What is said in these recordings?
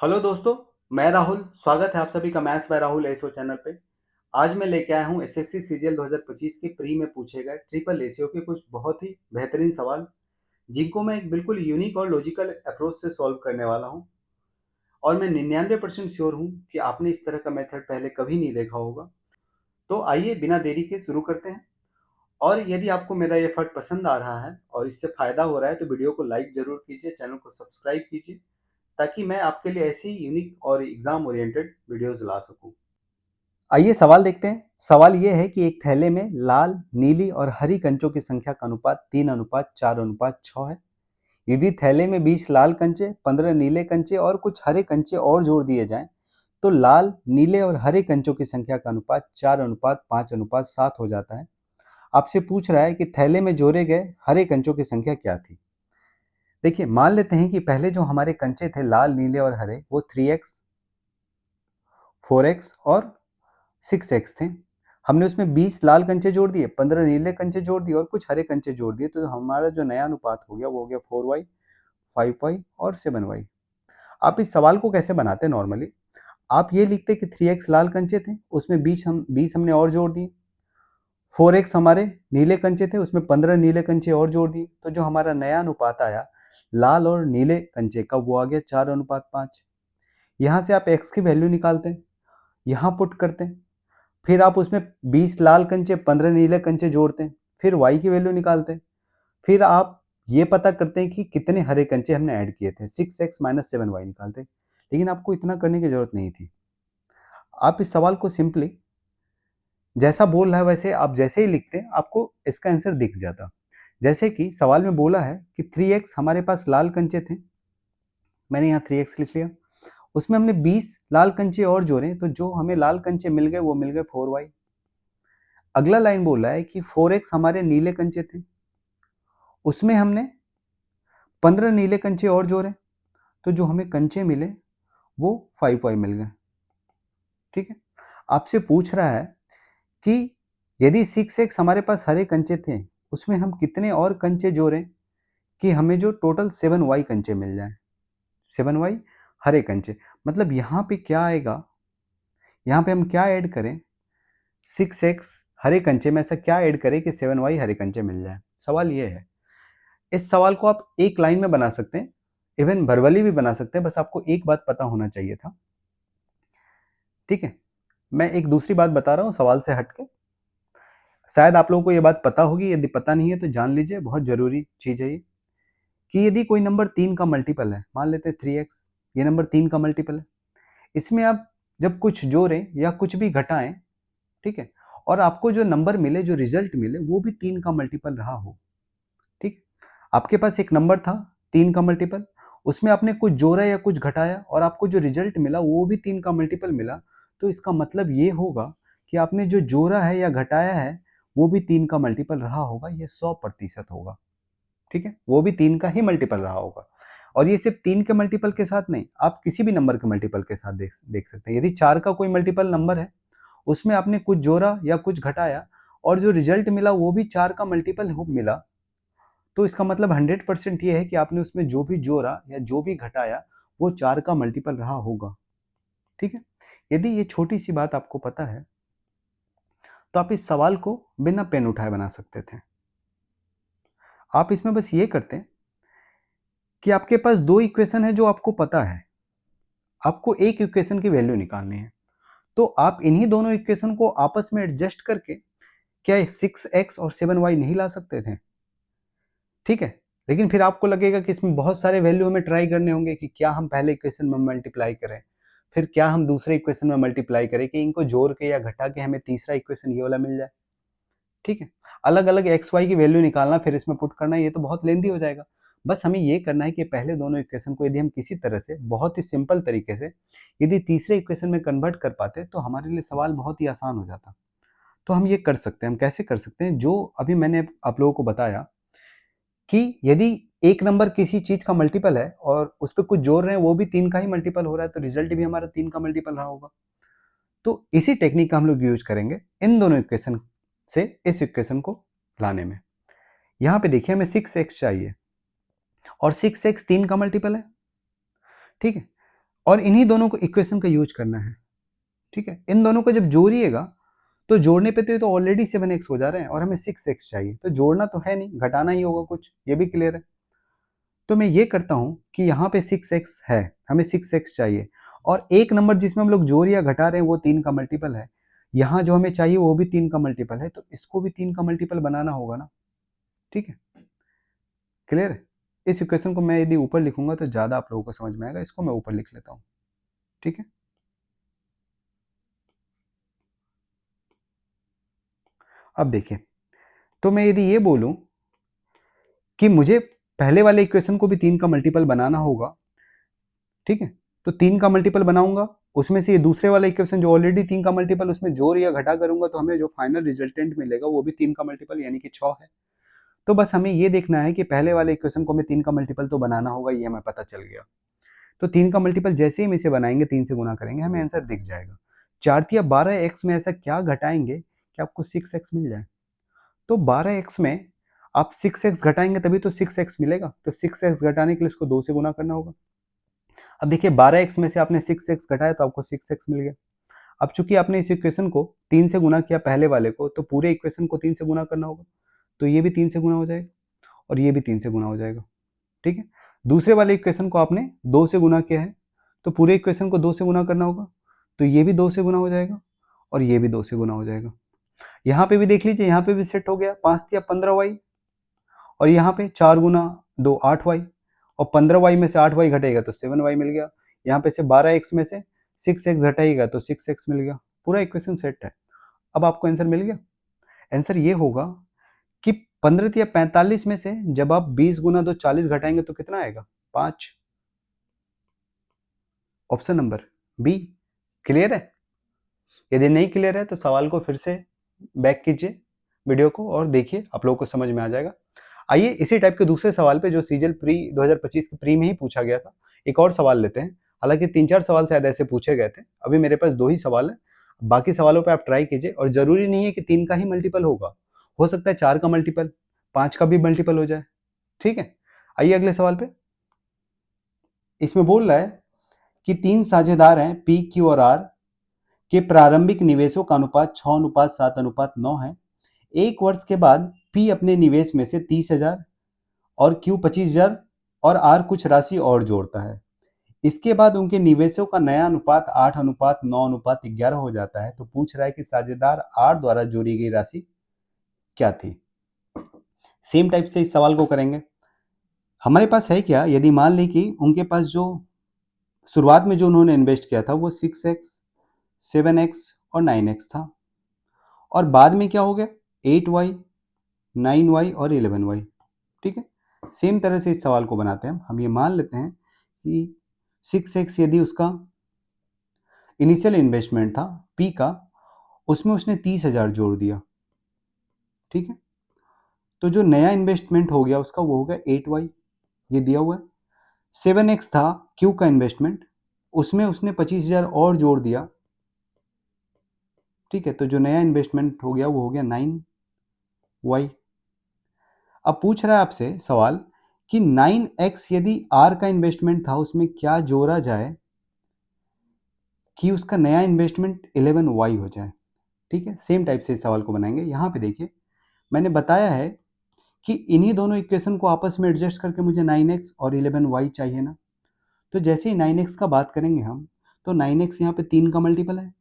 Hello दोस्तों, मैं राहुल। स्वागत है आप सभी का maths by Rahul SO channel पे। आज मैं लेके आया हूँ एसएससी सीजीएल 2025 के प्री में पूछे गए ट्रिपल एसीओ के कुछ बहुत ही बेहतरीन सवाल, जिनको मैं एक बिल्कुल यूनिक और लॉजिकल अप्रोच से सॉल्व करने वाला हूँ। और मैं 99% श्योर हूँ कि आपने इस तरह का मेथड पहले कभी नहीं देखा होगा। तो आइए बिना देरी के शुरू करते हैं। और यदि आपको मेरा ये एफर्ट पसंद आ रहा है और इससे फायदा हो रहा है तो वीडियो को लाइक जरूर कीजिए, चैनल को सब्सक्राइब कीजिए, ताकि मैं आपके लिए ऐसी यूनिक और एग्जाम ओरिएंटेड वीडियोस ला सकूं। आइए सवाल देखते हैं। सवाल यह है कि एक थैले में लाल, नीली और हरी कंचों की संख्या का अनुपात 3:4:6 है। यदि थैले में 20 लाल कंचे, 15 नीले कंचे और कुछ हरे कंचे और जोड़ दिए जाएं, तो लाल, नीले और हरे कंचों की संख्या का अनुपात 4:5:7 हो जाता है। आपसे पूछ रहा है कि थैले में जोड़े गए हरे कंचों की संख्या क्या थी। देखिए, मान लेते हैं कि पहले जो हमारे कंचे थे लाल, नीले और हरे, वो 3x, 4x और 6x थे। हमने उसमें 20 लाल कंचे जोड़ दिए, 15 नीले कंचे जोड़ दिए और कुछ हरे कंचे जोड़ दिए, तो हमारा जो नया अनुपात हो गया वो हो गया 4y, 5y और 7y। आप इस सवाल को कैसे बनाते हैं? नॉर्मली आप ये लिखते कि 3x लाल कंचे थे, उसमें 20 हमने और जोड़ दिए। 4x हमारे नीले कंचे थे, उसमें 15 नीले कंचे और जोड़ दिए, तो जो हमारा नया अनुपात आया लाल और नीले कंचे का, वो आ गया 4:5। यहाँ से आप x की वैल्यू निकालते हैं, यहाँ पुट करते हैं, फिर आप उसमें 20 लाल कंचे, 15 नीले कंचे जोड़ते हैं, फिर y की वैल्यू निकालते हैं, फिर आप ये पता करते हैं कि कितने हरे कंचे हमने ऐड किए थे, 6x - 7y निकालते हैं। लेकिन आपको इतना करने की जरूरत नहीं थी। आप इस सवाल को सिंपली जैसा बोल रहा है वैसे आप जैसे ही लिखते हैं, आपको इसका आंसर दिख जाता। जैसे कि सवाल में बोला है कि 3x हमारे पास लाल कंचे थे, मैंने यहाँ 3x लिख लिया। उसमें हमने 20 लाल कंचे और जोड़े, तो जो हमें लाल कंचे मिल गए वो मिल गए 4y। अगला लाइन बोल रहा है कि 4x हमारे नीले कंचे थे, उसमें हमने 15 नीले कंचे और जोड़े, तो जो हमें कंचे मिले वो 5y मिल गए। ठीक है। आपसे पूछ रहा है कि यदि 6x हमारे पास हरे कंचे थे, उसमें हम कितने और कंचे जोड़ें कि हमें जो टोटल 7y कंचे मिल जाए। 7y हरे कंचे, मतलब यहाँ पे क्या आएगा, यहाँ पे हम क्या ऐड करें, 6x हरे कंचे में ऐसा क्या ऐड करें कि 7y हरे कंचे मिल जाए। सवाल ये है। इस सवाल को आप एक लाइन में बना सकते हैं, इवन वर्बली भी बना सकते हैं, बस आपको एक बात पता होना चाहिए था। ठीक है। मैं एक दूसरी बात बता रहा हूँ सवाल से हटके, शायद आप लोगों को ये बात पता होगी, यदि पता नहीं है तो जान लीजिए, बहुत जरूरी चीज है ये। कि यदि कोई नंबर 3 का मल्टीपल है, मान लेते हैं 3x, ये नंबर 3 का मल्टीपल है, इसमें आप जब कुछ जोड़ें या कुछ भी घटाएं, ठीक है, और आपको जो नंबर मिले, जो रिजल्ट मिले, वो भी 3 का मल्टीपल रहा हो। ठीक। आपके पास एक नंबर था 3 का मल्टीपल, उसमें आपने कुछ जोड़ा या कुछ घटाया और आपको जो रिजल्ट मिला वो भी 3 का मल्टीपल मिला, तो इसका मतलब ये होगा कि आपने जो जोड़ा है या घटाया है वो भी 3 का मल्टीपल रहा होगा। ये 100% होगा। ठीक है, वो भी 3 का ही मल्टीपल रहा होगा। और ये सिर्फ 3 के मल्टीपल के साथ नहीं, आप किसी भी नंबर के मल्टीपल के साथ देख सकते हैं। यदि 4 का कोई मल्टीपल नंबर है, उसमें आपने कुछ जोड़ा या कुछ घटाया और जो रिजल्ट मिला वो भी 4 का मल्टीपल मिला, तो इसका मतलब 100% ये है कि आपने उसमें जो भी जोड़ा या जो भी घटाया वो 4 का मल्टीपल रहा होगा। ठीक है। यदि ये छोटी सी बात आपको पता है तो आप इस सवाल को बिना पेन उठाए बना सकते थे। आप इसमें बस ये करते हैं कि आपके पास दो इक्वेशन है जो आपको पता है, आपको एक इक्वेशन की वैल्यू निकालनी है, तो आप इन्हीं दोनों इक्वेशन को आपस में एडजस्ट करके क्या 6x और 7y नहीं ला सकते थे? ठीक है। लेकिन फिर आपको लगेगा कि इसमें बहुत सारे वैल्यू हमें ट्राई करने होंगे कि क्या हम पहले इक्वेशन में मल्टीप्लाई करें, फिर क्या हम दूसरे इक्वेशन में मल्टीप्लाई करें, कि इनको जोड़ के या घटा के हमें तीसरा इक्वेशन ये वाला मिल जाए। ठीक है। अलग अलग एक्स वाई की वैल्यू निकालना फिर इसमें पुट करना, ये तो बहुत लेंदी हो जाएगा। बस हमें ये करना है कि पहले दोनों इक्वेशन को यदि हम किसी तरह से बहुत ही सिंपल तरीके से यदि तीसरे इक्वेशन में कन्वर्ट कर पाते तो हमारे लिए सवाल बहुत ही आसान हो जाता। तो हम ये कर सकते हैं। हम कैसे कर सकते हैं? जो अभी मैंने आप लोगों को बताया कि यदि एक नंबर किसी चीज का मल्टीपल है और उस पर कुछ जोड़ रहे हैं, वो भी 3 का ही मल्टीपल हो रहा है, तो रिजल्ट भी हमारा 3 का मल्टीपल रहा होगा। तो इसी टेक्निक का हम लोग यूज करेंगे इन दोनों इक्वेशन से इस इक्वेशन को लाने में। यहाँ पे देखिए, हमें 6x चाहिए और 6x 3 का मल्टीपल है। ठीक है। और इन्हीं दोनों को इक्वेशन का यूज करना है, ठीक है। इन दोनों को जब जोड़िएगा तो जोड़ने पे तो ये तो ऑलरेडी 7x हो जा रहे हैं और हमें 6x चाहिए, तो जोड़ना तो है नहीं, घटाना ही होगा कुछ, ये भी क्लियर है। तो मैं ये करता हूं कि यहाँ पे 6x है, हमें 6x चाहिए, और एक नंबर जिसमें हम लोग जोड़ या घटा रहे हैं वो 3 का मल्टीपल है, यहाँ जो हमें चाहिए वो भी 3 का मल्टीपल है, तो इसको भी 3 का मल्टीपल बनाना होगा ना, ठीक है। क्लियर है। इस इक्वेशन को मैं यदि ऊपर लिखूंगा तो ज़्यादा आप लोगों को समझ में आएगा, इसको मैं ऊपर लिख लेता हूँ, ठीक है। अब देखिए, तो मैं यदि ये बोलूं कि मुझे पहले वाले इक्वेशन को भी 3 का मल्टीपल बनाना होगा, ठीक है, तो 3 का मल्टीपल बनाऊंगा, उसमें से ये दूसरे वाला इक्वेशन जो ऑलरेडी 3 का मल्टीपल, उसमें जोड़ या घटा करूंगा तो हमें जो फाइनल रिजल्टेंट मिलेगा वो भी 3 का मल्टीपल यानी कि 6 है। तो बस हमें ये देखना है कि पहले वाले इक्वेशन को हमें 3 का मल्टीपल तो बनाना होगा, ये हमें पता चल गया। तो 3 का मल्टीपल जैसे ही हम इसे बनाएंगे, 3 से गुना करेंगे, हमें आंसर दिख जाएगा। 4 या 12x में ऐसा क्या घटाएंगे कि आपको 6x मिल जाए। तो 12x में आप 6x घटाएंगे तभी तो 6x मिलेगा, तो 6x घटाने के लिए इसको 2 से गुना करना होगा। अब देखिए 12x में से आपने 6x घटाया तो आपको 6x मिल गया। अब चूंकि आपने इस इक्वेशन को 3 से गुना किया पहले वाले को, तो पूरे इक्वेशन को 3 से गुना करना होगा, तो ये भी 3 से गुना हो जाएगा और ये भी 3 से गुना हो जाएगा, ठीक है। दूसरे वाले इक्वेशन को आपने 2 से गुना किया है, तो पूरे इक्वेशन को 2 से गुना करना होगा, तो ये भी 2 से गुना हो जाएगा और ये भी 2 से गुना हो जाएगा। यहाँ पे भी देख लीजिए, यहाँ पे भी सेट हो गया, 5 या 15y, और यहाँ पे 4 गुना 2 8y, और 15y में से 8y घटेगा तो 7y मिल गया। यहाँ पे से 12x में से 6x घटाएगा तो 6x मिल गया, पूरा इक्वेशन सेट है। अब आपको आंसर मिल गया। आंसर ये होगा कि 15 या 45 में से जब आप 20 गुना 2 40 घटाएंगे तो कितना आएगा, 5। Option number B. क्लियर है। यदि नहीं क्लियर है तो सवाल को फिर से बैक कीजिए वीडियो को और देखिए, आप लोगों को समझ में आ जाएगा। आइए इसी टाइप के दूसरे सवाल पे जो सीजल प्री 2025 के प्री में ही पूछा गया था, एक और सवाल लेते हैं। हालांकि 3-4 सवाल शायद ऐसे पूछे गए थे, अभी मेरे पास 2 ही सवाल है। बाकी सवालों पे आप ट्राई कीजिए, और जरूरी नहीं है कि 3 का ही मल्टीपल होगा, हो सकता है 4 का मल्टीपल, 5 का भी मल्टीपल हो जाए, ठीक है। आइए अगले सवाल पे। इसमें बोल रहा है कि 3 साझेदार हैं पी, क्यू और आर के प्रारंभिक निवेशों का अनुपात 6:7:9 है। एक वर्ष के बाद पी अपने निवेश में से 30,000 और क्यू 25,000 और आर कुछ राशि और जोड़ता है। इसके बाद उनके निवेशों का नया अनुपात 8:9:11 हो जाता है। तो पूछ रहा है कि साझेदार आर द्वारा जोड़ी गई राशि क्या थी। सेम टाइप से इस सवाल को करेंगे। हमारे पास है क्या, यदि मान ली कि उनके पास जो शुरुआत में जो उन्होंने इन्वेस्ट किया था वो 6x 7x और 9x था, और बाद में क्या हो गया 8y 9y और 11y, ठीक है। सेम तरह से इस सवाल को बनाते हैं हम ये मान लेते हैं कि 6x यदि उसका इनिशियल इन्वेस्टमेंट था पी का, उसमें उसने 30,000 जोड़ दिया, ठीक है। तो जो नया इन्वेस्टमेंट हो गया उसका वो हो गया 8y, ये दिया हुआ है। 7x था क्यू का इन्वेस्टमेंट, उसमें उसने 25,000 और जोड़ दिया, ठीक है। तो जो नया इन्वेस्टमेंट हो गया वो हो गया 9y। अब पूछ रहा है आपसे सवाल कि 9x यदि r का इन्वेस्टमेंट था उसमें क्या जोड़ा जाए कि उसका नया इन्वेस्टमेंट 11y हो जाए, ठीक है। सेम टाइप से इस सवाल को बनाएंगे। यहाँ पे देखिए मैंने बताया है कि इन्हीं दोनों इक्वेशन को आपस में एडजस्ट करके मुझे 9x और 11y चाहिए ना। तो जैसे ही 9x का बात करेंगे हम, तो 9x यहाँ पे 3 का मल्टीपल है,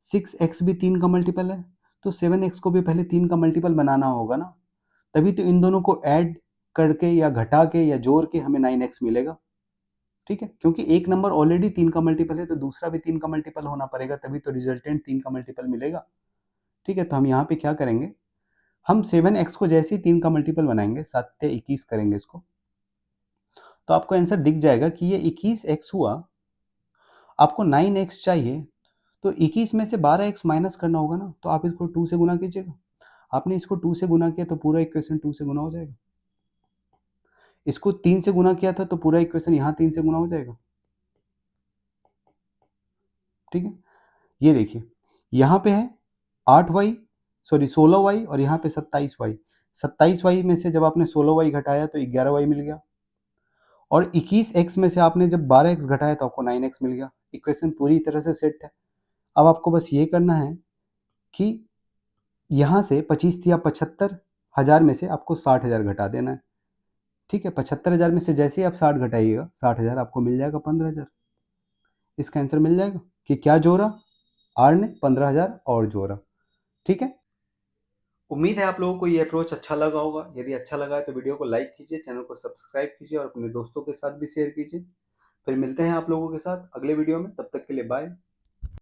6x भी 3 का मल्टीपल है, तो 7x को भी पहले 3 का मल्टीपल बनाना होगा ना, तभी तो इन दोनों को ऐड करके या घटा के या जोड़ के हमें 9x मिलेगा, ठीक है। क्योंकि एक नंबर ऑलरेडी 3 का मल्टीपल है तो दूसरा भी 3 का मल्टीपल होना पड़ेगा, तभी तो रिजल्टेंट 3 का मल्टीपल मिलेगा, ठीक है। तो हम यहाँ पे क्या करेंगे, हम 7x को जैसे ही 3 का मल्टीपल बनाएंगे 7×21 करेंगे इसको, तो आपको आंसर दिख जाएगा कि ये 21x हुआ। आपको 9x चाहिए तो 21 में से 12x माइनस करना होगा ना, तो आप इसको 2 से गुना कीजिएगा। आपने इसको 2 से गुना किया तो पूरा इक्वेशन 2 से गुना हो जाएगा। इसको 3 से गुना किया था तो पूरा इक्वेशन यहाँ 3 से गुना हो जाएगा, ठीक है। ये देखिए यहाँ पे है 8y, सॉरी 16y, और यहाँ पे 27y। 27y में से जब आपने 16y घटाया तो 11y मिल गया, और 21x में से आपने जब 12x घटाया तो आपको 9x मिल गया। इक्वेशन पूरी तरह से सेट है। अब आपको बस ये करना है कि यहाँ से 25 या 75,000 में से आपको 60,000 घटा देना है। ठीक है, 75,000 में से जैसे ही आप 60 घटाइएगा, 60,000 आपको मिल जाएगा 15,000। इसका आंसर मिल जाएगा कि क्या जोड़ा आर ने 15,000 और जोड़ा। ठीक है, उम्मीद है आप लोगों को ये अप्रोच अच्छा लगा होगा। यदि अच्छा लगा है तो वीडियो को लाइक कीजिए, चैनल को सब्सक्राइब कीजिए और अपने दोस्तों के साथ भी शेयर कीजिए। फिर मिलते हैं आप लोगों के साथ अगले वीडियो में, तब तक के लिए बाय।